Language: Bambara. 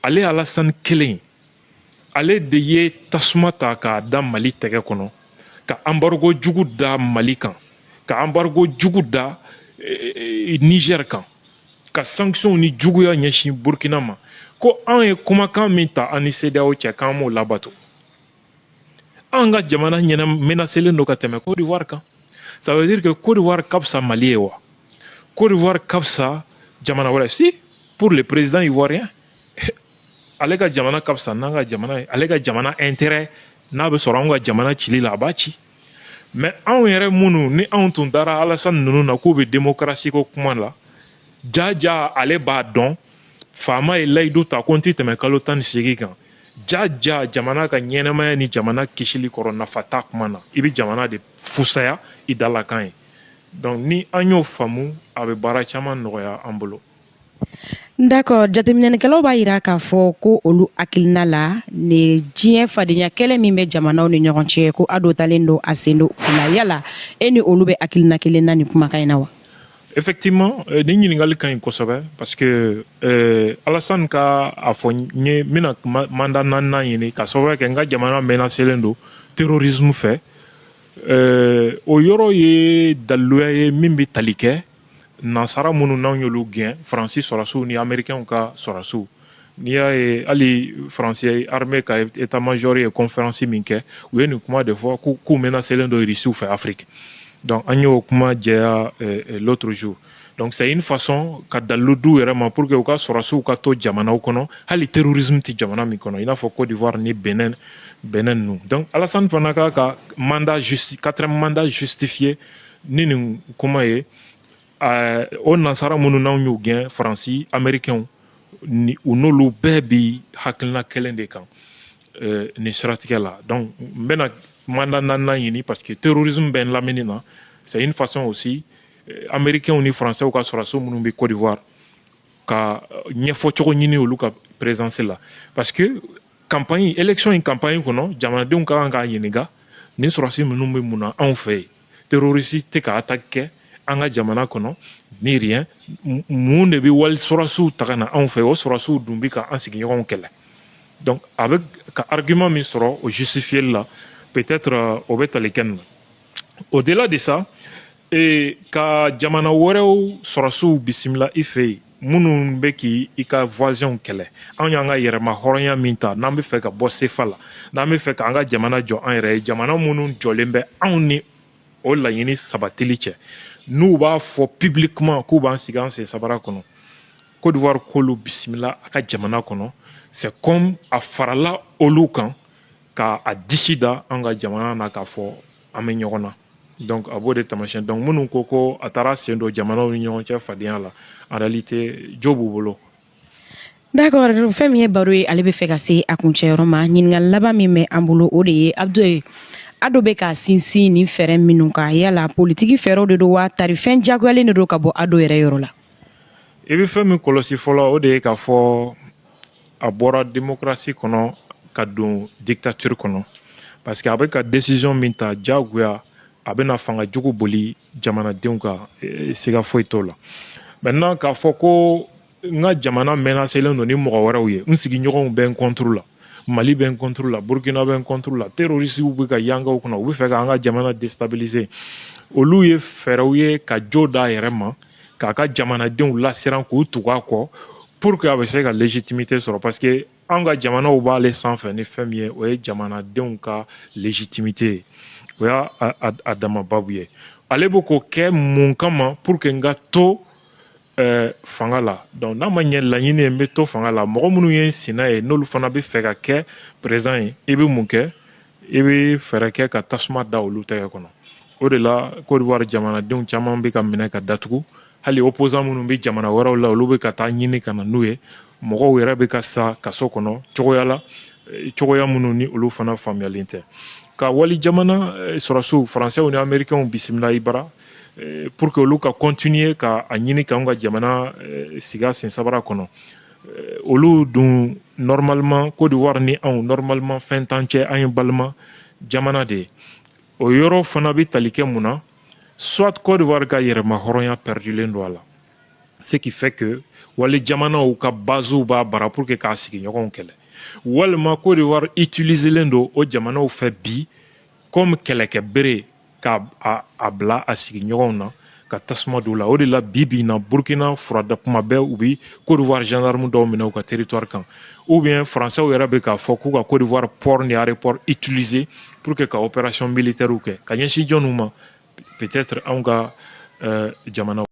ale Alassane kelen ale de ye tasuma ta k'a da Mali tɛgɛ kɔnɔ ka embargo jugu da Mali kan ka embargo jugu da Niger kan ka sanction ni juguya ɲɛsin Burkina ma ko an ye kumakan min ta an ni CEDEAO cɛ k'an m'o labato an ka jamana menacelen don ka tɛmɛ Côte d'Ivoire kan. Ça veut dire que Côte d'Ivoire ka fisa Mali ye wa? Côte d'Ivoire ka fisa jamana wɛrɛ? Si, pour le président ivoirien ale ka jamana ka fisa n'an ka jamana ye, ale ka jamana intérêt n'a bɛ sɔrɔ anw ka jamana cili la a b'a ci. Mais anw yɛrɛ minnu ni anw tun dara Alassane ninnu na k'u bɛ démocratie ko kuma la, jaja ale b'a dɔn faama ye layidu ta ko n tɛ tɛmɛ kalo 18 kan. Jaja jamana ka ɲɛnɛmaya ni jamana kisili kɔrɔ nafa t'a kuma na. I bɛ jamana de fusaya i dalakan ye. Donc ni an y'o faamu a bɛ baara caman nɔgɔya an bolo. D'accord, jateminɛlikɛlaw b'a yira k'a fɔ ko olu hakilina la ni diɲɛ fadenya kɛlɛ min bɛ jamanaw ni ɲɔgɔn cɛ ko Ado talen don a sen don o la. Yala e ni olu bɛ hakilina kelen na ni kumakan in na wa? Effectivement, ni ɲininkali ka ɲi kosɛbɛ parce que Alassane ka a fɔ n ye n bɛna mandat 4nan ɲini ka sababu kɛ n ka jamana menacelen don terrorisme fɛ. O yɔrɔ ye daliluya ye min bɛ tali kɛ nansara minnu n'anw y'olu gɛn Faransi sɔrɔsiw ni Américains ka sɔrɔsiw. N'i y'a ye hali Faransi armée ka état major ye conférence min kɛ u ye nin kuma de fɔ k'u menacelen don Rusiw fɛ Afrique. Donc an y'o kuma jɛya l'autre jour. Donc c'est une façon ka dalilu d'u yɛrɛ ma pour que u ka sɔrɔsiw ka to jamanaw kɔnɔ hali terrorisme tɛ jamana min kɔnɔ i n'a fɔ Côte d'Ivoire ni Benin ninnu. Donc Alassane fana ka mandat 4e mandat justifié ni nin kuma ye o nansara minnu n'anw y'u gɛn Faransi Américains ni u n'olu bɛɛ bi hakilina kelen de kan nin siratigɛ la. Donc n bɛna mandat 4nan ɲini parce que terrorisme bɛ n lamini na. C'est une façon aussi Américains ni Français ka sɔrɔsiw minnu bɛ Côte d'Ivoire ka ɲɛfɔcogo ɲini olu ka présence la. Parce que campagne élection in campagne kɔnɔ jamanadenw ka kan k'a ɲininka nin sɔrɔsi minnu bɛ mun na anw fɛ yen terroriste tɛ ka attaque kɛ an ka jamana kɔnɔ ni rien mun de bɛ wali sɔrɔsiw ta ka na anw fɛ o sɔrɔsiw dun bɛ ka an sigiɲɔgɔnw kɛlɛ. Donc a bɛ ka argument min sɔrɔ o justifier la peut-être o bɛ tali kɛ nin na. Au-delà de ça ka jamana wɛrɛw sɔrɔsiw bisimila i fɛ yen minnu bɛ k'i ka voisins kɛlɛ anw y'an ka yɛrɛma hɔrɔnya min ta n'an bɛ fɛ ka bɔ sefa la n'an bɛ fɛ k'an ka jamana jɔ an yɛrɛ ye jamana minnu jɔlen bɛ anw ni o laɲini sabatili cɛ n'u b'a fɔ publiquement k'u b'an sigi an sen sabara kɔnɔ Côte d'Ivoire k'olu bisimila a ka jamana kɔnɔ c'est comme a farala olu kan ka a disi da an ka jamana na k'a fɔ an bɛ ɲɔgɔn na. Donc a b'o de taamasiyɛn. Donc minnu ko a taara sen don jamanaw ni ɲɔgɔn cɛ fadenya la en réalité jo b'u bolo. D'accord, fɛn min ye baro ye ale bɛ fɛ ka se a kuncɛyɔrɔ ma ɲininkali laban min bɛ an bolo o de ye Ado bɛ ka sinsin ni fɛɛrɛ minnu kan yala politiki fɛɛrɛw de don wa tari fɛn jagoyalen de don ka bɔ Ado yɛrɛ yɔrɔ la? I bɛ fɛn min kɔlɔsi fɔlɔ o de ye k'a fɔ a bɔra démocratie kɔnɔ ka don dictature kɔnɔ parce que a bɛ ka décision min ta jagoya a bɛna fanga jugu boli jamanadenw ka siga foyi t'o la. Maintenant k'a fɔ ko n ka jamana menacelen don ni mɔgɔ wɛrɛw ye n sigiɲɔgɔnw bɛ n contre la Mali bɛ n contre la Burkina bɛ n contre la terroristes bɛ ka yangaw kɔnɔ u bɛ fɛ k'an ka jamana déstabiliser olu ye fɛɛrɛw ye ka jo d'a yɛrɛ ma k'a ka jamanadenw lasiran k'u tugu a kɔ pour que a bɛ se ka légitimité sɔrɔ parce que an ka jamanaw b'ale sanfɛ ni fɛn min ye o ye jamanadenw ka légitimité ye o y'a dama babu ye ale bɛ k'o kɛ mun kama pour que n ka to fanga la. Donc n'a ma ɲɛ laɲini ye n bɛ to fanga la mɔgɔ minnu ye n sina ye n'olu fana bɛ fɛ ka kɛ président ye i bɛ mun kɛ i bɛ fɛɛrɛ kɛ ka tasuma da olu tɛgɛ kɔnɔ. O de la Côte d'Ivoire jamanadenw caman bɛ ka minɛ ka datugu hali opposant minnu bɛ jamana wɛrɛw la olu bɛ ka taa ɲini ka na n'u ye mɔgɔw yɛrɛ bɛ ka sa kaso kɔnɔ cogoya minnu ni olu fana faamuyalen tɛ. Ka wali jamana sɔrɔsiw Français ni Américains bisimila i bara pour que olu ka continuer ka a ɲini k'anw ka jamana sigi a sen sabara kɔnɔ olu dun normalement Côte d'Ivoire ni anw normalement fɛn t'an cɛ an ye balima jamana de ye o yɔrɔ fana bɛ tali kɛ mun na soit Côte d'Ivoire ka yɛrɛma hɔrɔnya perdulen don a la ce qui fait que wali jamanaw ka basew b'a bara pour que k'a sigiɲɔgɔnw kɛlɛ walima Côte d'Ivoire utiliselen don o jamanaw fɛ bi comme kɛlɛkɛ bere k'a bila a sigiɲɔgɔnw na ka tasuma don la o de la bi na Burkina furada kuma bɛɛ u bi Côte d'Ivoire gendarme dɔw minɛ u ka territoire kan ou bien français yɛrɛ bɛ k'a fɔ k'u ka Côte d'Ivoire port ni aéroport utiliser pour que ka opération militaire kɛ ka ɲɛsin jɔnniw ma peut-être anw ka jamana